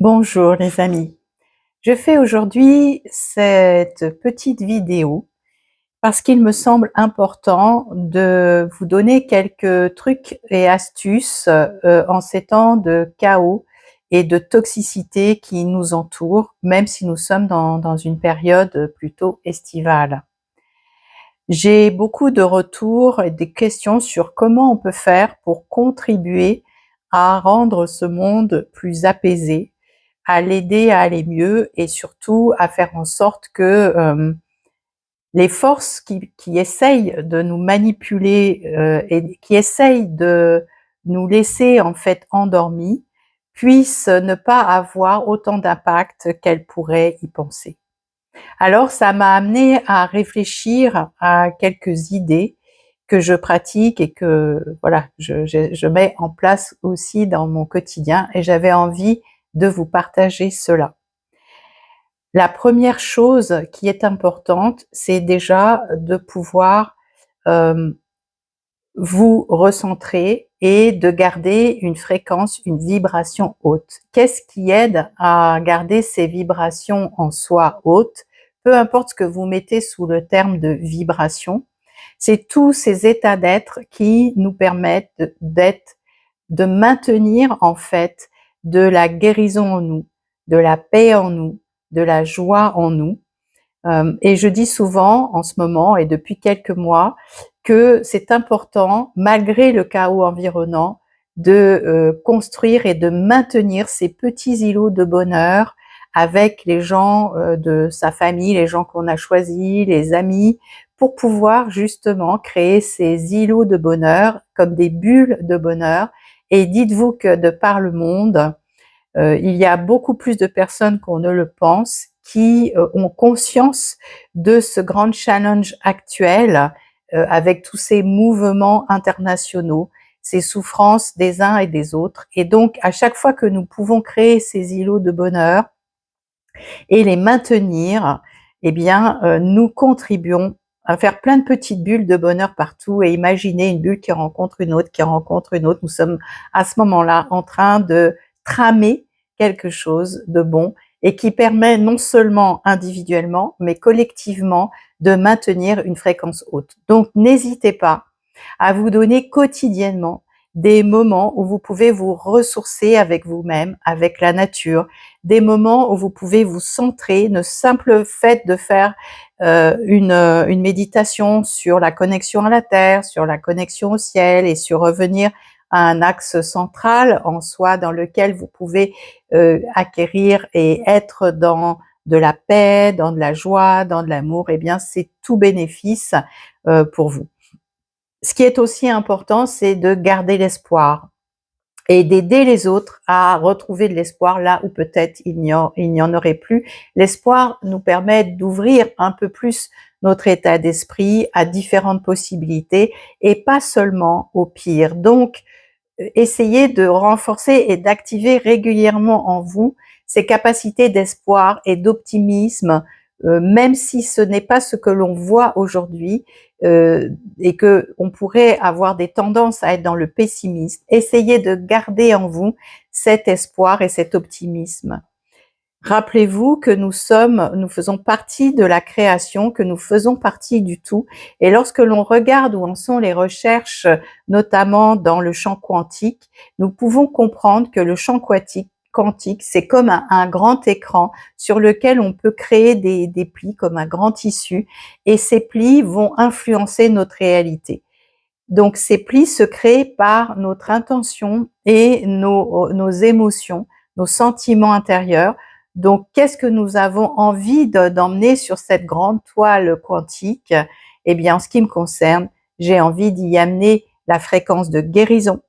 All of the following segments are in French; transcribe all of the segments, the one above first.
Bonjour les amis. Je fais aujourd'hui cette petite vidéo parce qu'il me semble important de vous donner quelques trucs et astuces en ces temps de chaos et de toxicité qui nous entourent, même si nous sommes dans une période plutôt estivale. J'ai beaucoup de retours et des questions sur comment on peut faire pour contribuer à rendre ce monde plus apaisé, à l'aider à aller mieux et surtout à faire en sorte que les forces qui essayent de nous manipuler et qui essayent de nous laisser en fait endormis puissent ne pas avoir autant d'impact qu'elles pourraient y penser. Alors ça m'a amené à réfléchir à quelques idées que je pratique et que voilà, je mets en place aussi dans mon quotidien et j'avais envie de vous partager cela. La première chose qui est importante, c'est déjà de pouvoir vous recentrer et de garder une fréquence, une vibration haute. Qu'est-ce qui aide à garder ces vibrations en soi hautes? Peu importe ce que vous mettez sous le terme de vibration, c'est tous ces états d'être qui nous permettent de maintenir en fait de la guérison en nous, de la paix en nous, de la joie en nous. Et je dis souvent en ce moment et depuis quelques mois que c'est important, malgré le chaos environnant, de construire et de maintenir ces petits îlots de bonheur avec les gens de sa famille, les gens qu'on a choisis, les amis, pour pouvoir justement créer ces îlots de bonheur comme des bulles de bonheur. Et dites-vous que de par le monde, il y a beaucoup plus de personnes qu'on ne le pense qui ont conscience de ce grand challenge actuel avec tous ces mouvements internationaux, ces souffrances des uns et des autres. Et donc, à chaque fois que nous pouvons créer ces îlots de bonheur et les maintenir, eh bien, nous contribuons à faire plein de petites bulles de bonheur partout et imaginer une bulle qui rencontre une autre, qui rencontre une autre. Nous sommes à ce moment-là en train de tramer quelque chose de bon et qui permet non seulement individuellement, mais collectivement de maintenir une fréquence haute. Donc, n'hésitez pas à vous donner quotidiennement des moments où vous pouvez vous ressourcer avec vous-même, avec la nature, des moments où vous pouvez vous centrer, le simple fait de faire une méditation sur la connexion à la terre, sur la connexion au ciel et sur revenir à un axe central en soi dans lequel vous pouvez acquérir et être dans de la paix, dans de la joie, dans de l'amour, eh bien c'est tout bénéfice pour vous. Ce qui est aussi important, c'est de garder l'espoir et d'aider les autres à retrouver de l'espoir là où peut-être il n'y en aurait plus. L'espoir nous permet d'ouvrir un peu plus notre état d'esprit à différentes possibilités et pas seulement au pire. Donc, essayez de renforcer et d'activer régulièrement en vous ces capacités d'espoir et d'optimisme, même si ce n'est pas ce que l'on voit aujourd'hui et que on pourrait avoir des tendances à être dans le pessimisme. Essayez de garder en vous cet espoir et cet optimisme. Rappelez-vous que nous faisons partie de la création, que nous faisons partie du tout. Et lorsque l'on regarde où en sont les recherches, notamment dans le champ quantique, nous pouvons comprendre que le champ quantique, c'est comme un grand écran sur lequel on peut créer des plis, comme un grand tissu, et ces plis vont influencer notre réalité. Donc ces plis se créent par notre intention et nos émotions, nos sentiments intérieurs. Donc qu'est-ce que nous avons envie d'emmener sur cette grande toile quantique? Eh bien, en ce qui me concerne, j'ai envie d'y amener la fréquence de guérison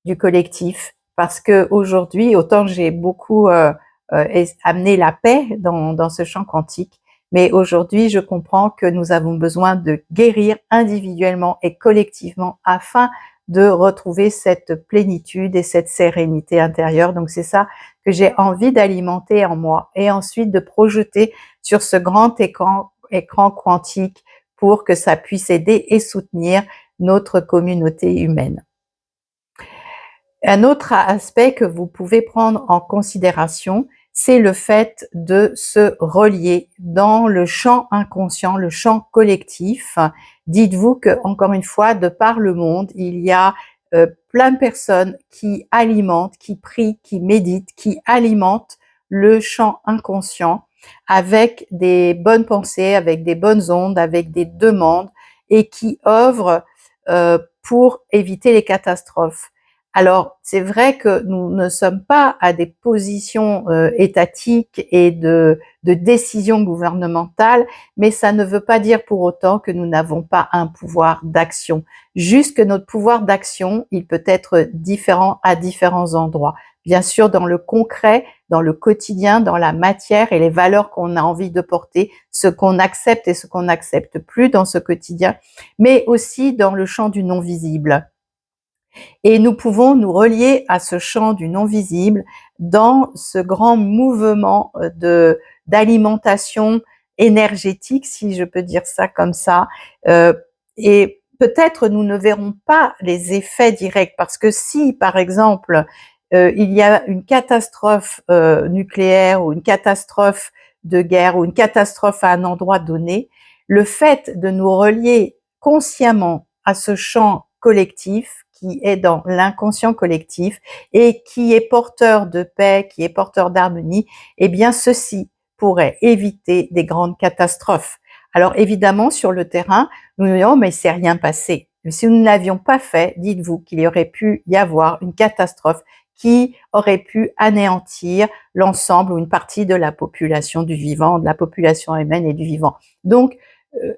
du collectif parce que aujourd'hui, autant j'ai beaucoup amené la paix dans ce champ quantique, mais aujourd'hui, je comprends que nous avons besoin de guérir individuellement et collectivement afin de retrouver cette plénitude et cette sérénité intérieure. Donc c'est ça que j'ai envie d'alimenter en moi et ensuite de projeter sur ce grand écran quantique pour que ça puisse aider et soutenir notre communauté humaine. Un autre aspect que vous pouvez prendre en considération, c'est le fait de se relier dans le champ inconscient, le champ collectif. Dites-vous que, encore une fois, de par le monde, il y a plein de personnes qui alimentent, qui prient, qui méditent, qui alimentent le champ inconscient avec des bonnes pensées, avec des bonnes ondes, avec des demandes et qui œuvrent pour éviter les catastrophes. Alors, c'est vrai que nous ne sommes pas à des positions étatiques et de décision gouvernementale, mais ça ne veut pas dire pour autant que nous n'avons pas un pouvoir d'action. Juste que notre pouvoir d'action, il peut être différent à différents endroits. Bien sûr, dans le concret, dans le quotidien, dans la matière et les valeurs qu'on a envie de porter, ce qu'on accepte et ce qu'on n'accepte plus dans ce quotidien, mais aussi dans le champ du non-visible. Et nous pouvons nous relier à ce champ du non-visible dans ce grand mouvement d'alimentation énergétique, si je peux dire ça comme ça. Et peut-être nous ne verrons pas les effets directs, parce que si, par exemple, il y a une catastrophe nucléaire ou une catastrophe de guerre ou une catastrophe à un endroit donné, le fait de nous relier consciemment à ce champ collectif qui est dans l'inconscient collectif et qui est porteur de paix, qui est porteur d'harmonie, eh bien ceci pourrait éviter des grandes catastrophes. Alors évidemment, sur le terrain, nous nous disons, mais il s'est rien passé. Mais si nous ne l'avions pas fait, dites-vous qu'il y aurait pu y avoir une catastrophe qui aurait pu anéantir l'ensemble ou une partie de la population du vivant, de la population humaine et du vivant. Donc,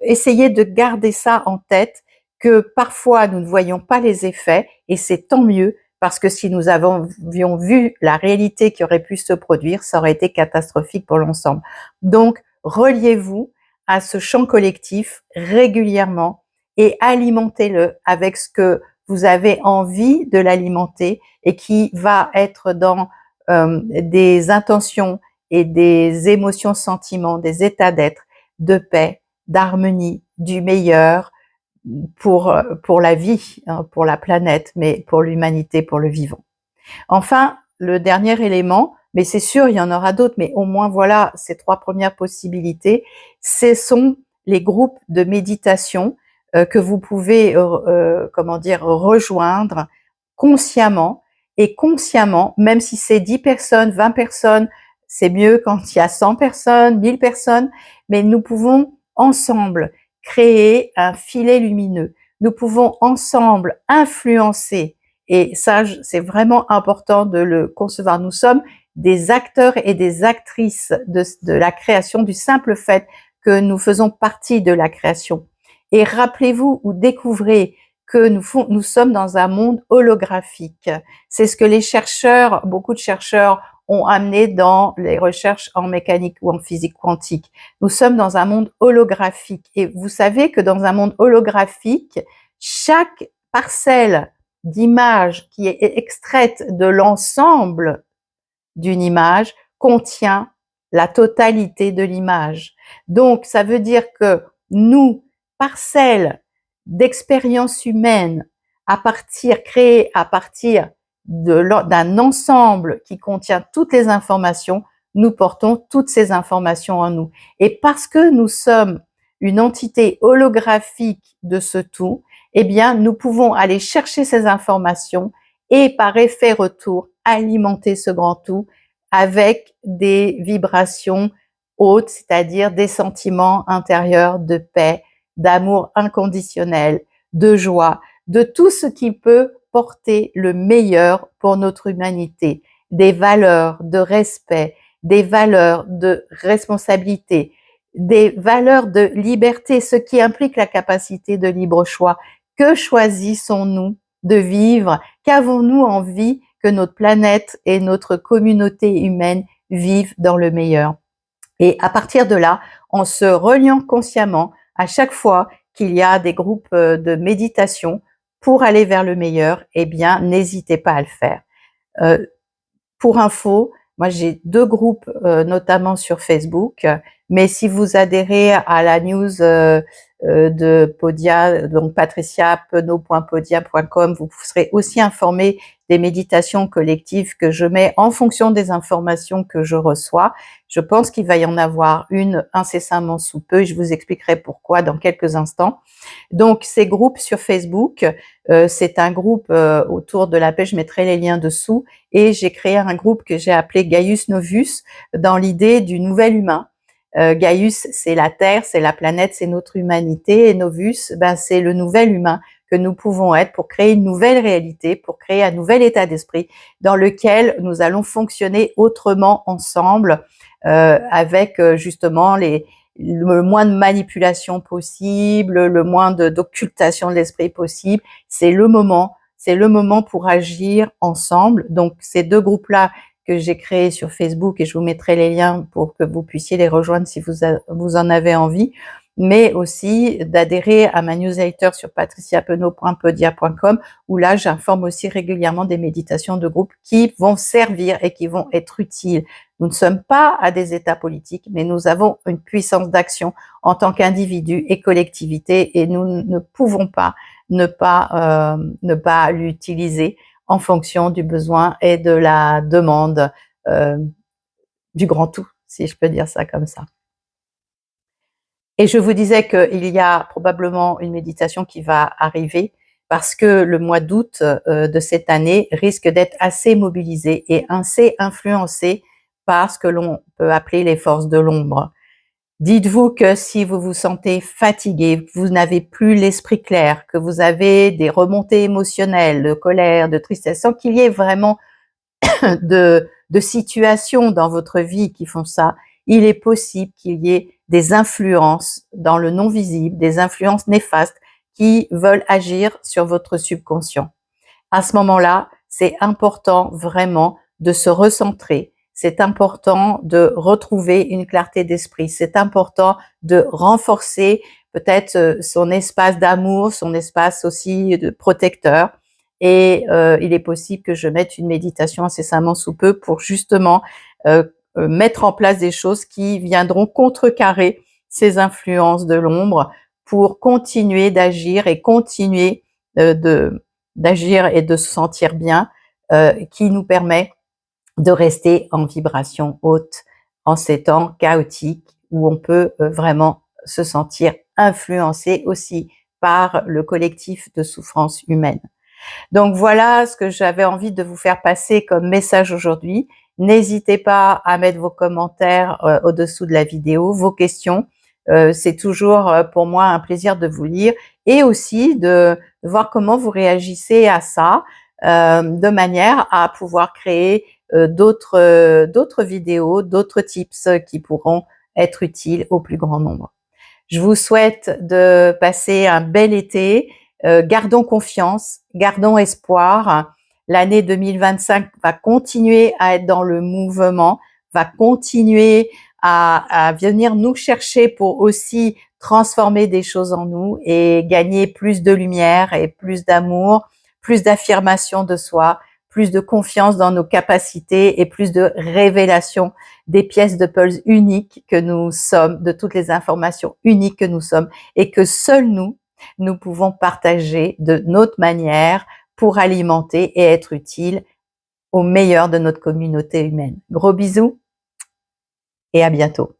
essayez de garder ça en tête, que parfois nous ne voyons pas les effets, et c'est tant mieux, parce que si nous avions vu la réalité qui aurait pu se produire, ça aurait été catastrophique pour l'ensemble. Donc, reliez-vous à ce champ collectif régulièrement et alimentez-le avec ce que vous avez envie de l'alimenter et qui va être dans des intentions et des émotions, sentiments, des états d'être, de paix, d'harmonie, du meilleur pour la vie, hein, pour la planète, mais pour l'humanité, pour le vivant. Enfin, le dernier élément, mais c'est sûr, il y en aura d'autres, mais au moins voilà ces 3 premières possibilités, ce sont les groupes de méditation que vous pouvez comment dire, rejoindre consciemment, et consciemment, même si c'est 10 personnes, 20 personnes, c'est mieux quand il y a 100 personnes, 1000 personnes, mais nous pouvons ensemble créer un filet lumineux. Nous pouvons ensemble influencer, et ça, c'est vraiment important de le concevoir. Nous sommes des acteurs et des actrices de la création, du simple fait que nous faisons partie de la création. Et rappelez-vous ou découvrez que nous sommes dans un monde holographique. C'est ce que les chercheurs, beaucoup de chercheurs ont amené dans les recherches en mécanique ou en physique quantique. Nous sommes dans un monde holographique. Et vous savez que dans un monde holographique, chaque parcelle d'image qui est extraite de l'ensemble d'une image contient la totalité de l'image. Donc, ça veut dire que nous, parcelles d'expériences humaines créées à partir d'un ensemble qui contient toutes les informations, nous portons toutes ces informations en nous. Et parce que nous sommes une entité holographique de ce tout, eh bien, nous pouvons aller chercher ces informations et par effet retour, alimenter ce grand tout avec des vibrations hautes, c'est-à-dire des sentiments intérieurs de paix, d'amour inconditionnel, de joie, de tout ce qui peut porter le meilleur pour notre humanité, des valeurs de respect, des valeurs de responsabilité, des valeurs de liberté, ce qui implique la capacité de libre choix. Que choisissons-nous de vivre? Qu'avons-nous envie que notre planète et notre communauté humaine vivent dans le meilleur? Et à partir de là, en se reliant consciemment à chaque fois qu'il y a des groupes de méditation pour aller vers le meilleur, eh bien, n'hésitez pas à le faire. Pour info, moi j'ai 2 groupes, notamment sur Facebook. Mais si vous adhérez à la news de Podia, donc patriciapenot.podia.com, vous serez aussi informé des méditations collectives que je mets en fonction des informations que je reçois. Je pense qu'il va y en avoir une incessamment sous peu et je vous expliquerai pourquoi dans quelques instants. Donc, ces groupes sur Facebook, c'est un groupe autour de la paix, je mettrai les liens dessous, et j'ai créé un groupe que j'ai appelé Gaius Novus dans l'idée du nouvel humain. Gaius, c'est la Terre, c'est la planète, c'est notre humanité, et Novus, ben, c'est le nouvel humain que nous pouvons être pour créer une nouvelle réalité, pour créer un nouvel état d'esprit dans lequel nous allons fonctionner autrement ensemble, avec justement le moins de manipulation possible, le moins d'occultation de l'esprit possible. C'est le moment pour agir ensemble. Donc ces deux groupes-là que j'ai créés sur Facebook, et je vous mettrai les liens pour que vous puissiez les rejoindre si vous en avez envie, mais aussi d'adhérer à ma newsletter sur patriciapenot.podia.com, où là j'informe aussi régulièrement des méditations de groupe qui vont servir et qui vont être utiles. Nous ne sommes pas à des états politiques, mais nous avons une puissance d'action en tant qu'individu et collectivité, et nous ne pouvons pas ne pas l'utiliser en fonction du besoin et de la demande du grand tout, si je peux dire ça comme ça. Et je vous disais qu'il y a probablement une méditation qui va arriver parce que le mois d'août de cette année risque d'être assez mobilisé et assez influencé par ce que l'on peut appeler les forces de l'ombre. Dites-vous que si vous vous sentez fatigué, que vous n'avez plus l'esprit clair, que vous avez des remontées émotionnelles, de colère, de tristesse, sans qu'il y ait vraiment de situations dans votre vie qui font ça, il est possible qu'il y ait des influences dans le non visible, des influences néfastes qui veulent agir sur votre subconscient. À ce moment-là, c'est important vraiment de se recentrer. C'est important de retrouver une clarté d'esprit. C'est important de renforcer peut-être son espace d'amour, son espace aussi de protecteur. Et il est possible que je mette une méditation incessamment sous peu pour justement mettre en place des choses qui viendront contrecarrer ces influences de l'ombre pour continuer d'agir et continuer d'agir et de se sentir bien, qui nous permet de rester en vibration haute en ces temps chaotiques où on peut vraiment se sentir influencé aussi par le collectif de souffrance humaine. Donc voilà ce que j'avais envie de vous faire passer comme message aujourd'hui. N'hésitez pas à mettre vos commentaires au-dessous de la vidéo, vos questions. C'est toujours pour moi un plaisir de vous lire et aussi de voir comment vous réagissez à ça, de manière à pouvoir créer d'autres vidéos, d'autres tips qui pourront être utiles au plus grand nombre. Je vous souhaite de passer un bel été. Gardons confiance, gardons espoir. L'année 2025 va continuer à être dans le mouvement, va continuer à venir nous chercher pour aussi transformer des choses en nous et gagner plus de lumière et plus d'amour, plus d'affirmation de soi, plus de confiance dans nos capacités et plus de révélation des pièces de puzzle uniques que nous sommes, de toutes les informations uniques que nous sommes et que seuls nous pouvons partager de notre manière pour alimenter et être utiles au meilleur de notre communauté humaine. Gros bisous et à bientôt.